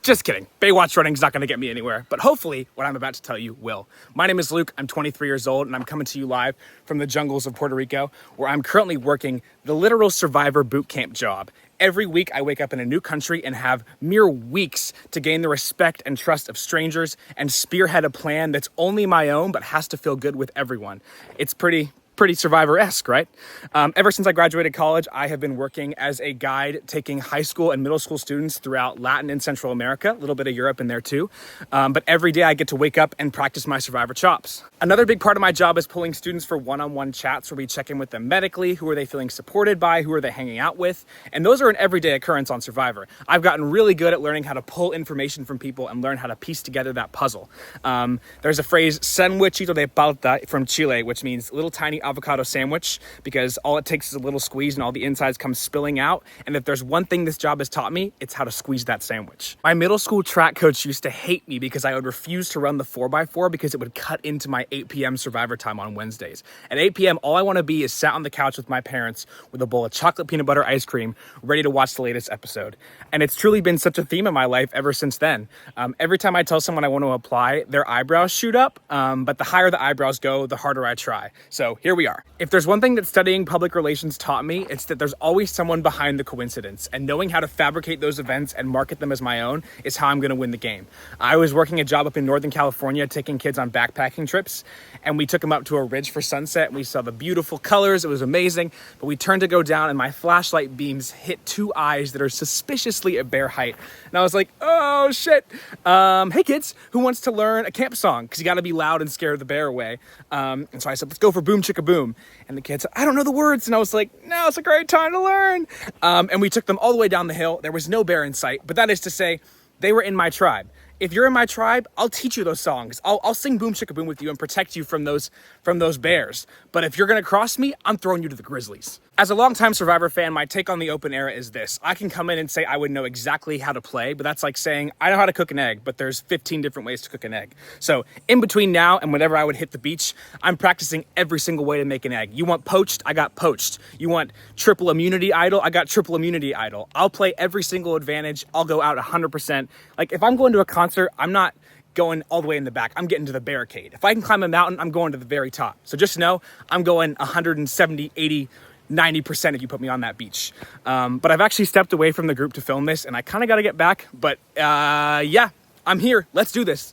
Just kidding. Baywatch running is not going to get me anywhere, but hopefully what I'm about to tell you will. My name is Luke. I'm 23 years old, and I'm coming to you live from the jungles of Puerto Rico, where I'm currently working the literal survivor boot camp job. Every week, I wake up in a new country and have mere weeks to gain the respect and trust of strangers and spearhead a plan that's only my own, but has to feel good with everyone. It's pretty Survivor-esque, right? Ever since I graduated college, I have been working as a guide, taking high school and middle school students throughout Latin and Central America, a little bit of Europe in there too. But every day I get to wake up and practice my Survivor chops. Another big part of my job is pulling students for one-on-one chats where we check in with them medically, who are they feeling supported by, who are they hanging out with, and those are an everyday occurrence on Survivor. I've gotten really good at learning how to pull information from people and learn how to piece together that puzzle. There's a phrase, sandwichito de palta from Chile, which means little tiny avocado sandwich, because all it takes is a little squeeze and all the insides come spilling out. And if there's one thing this job has taught me, it's how to squeeze that sandwich. My middle school track coach used to hate me because I would refuse to run the 4x4 because it would cut into my 8 p.m. Survivor time on Wednesdays. At 8 p.m., all I want to be is sat on the couch with my parents with a bowl of chocolate peanut butter ice cream, ready to watch the latest episode. And it's truly been such a theme in my life ever since then. Every time I tell someone I want to apply, their eyebrows shoot up, but the higher the eyebrows go, the harder I try. So here we are. If there's one thing that studying public relations taught me, it's that there's always someone behind the coincidence, and knowing how to fabricate those events and market them as my own is how I'm going to win the game. I was working a job up in Northern California, taking kids on backpacking trips, and we took them up to a ridge for sunset, and we saw the beautiful colors. It was amazing, but we turned to go down, and my flashlight beams hit two eyes that are suspiciously at bear height, and I was like, oh shit. Hey kids, who wants to learn a camp song? Because you got to be loud and scare the bear away. And so I said, let's go for Boom Chicka Boom. And the kids said, I don't know the words. And I was like, no, it's a great time to learn. And we took them all the way down the hill. There was no bear in sight, but that is to say, they were in my tribe. If you're in my tribe, I'll teach you those songs. I'll sing Boom Chicka Boom with you and protect you from those bears. But if you're gonna cross me, I'm throwing you to the grizzlies. As a longtime Survivor fan, my take on the open era is this. I can come in and say I would know exactly how to play, but that's like saying I know how to cook an egg, but there's 15 different ways to cook an egg. So in between now and whenever I would hit the beach, I'm practicing every single way to make an egg. You want poached? I got poached. You want triple immunity idol? I got triple immunity idol. I'll play every single advantage. I'll go out 100%. Like if I'm going to a concert, I'm not going all the way in the back. I'm getting to the barricade. If I can climb a mountain, I'm going to the very top. So just know I'm going 170, 80, 90% if you put me on that beach. But I've actually stepped away from the group to film this, and I kind of got to get back. But yeah, I'm here. Let's do this.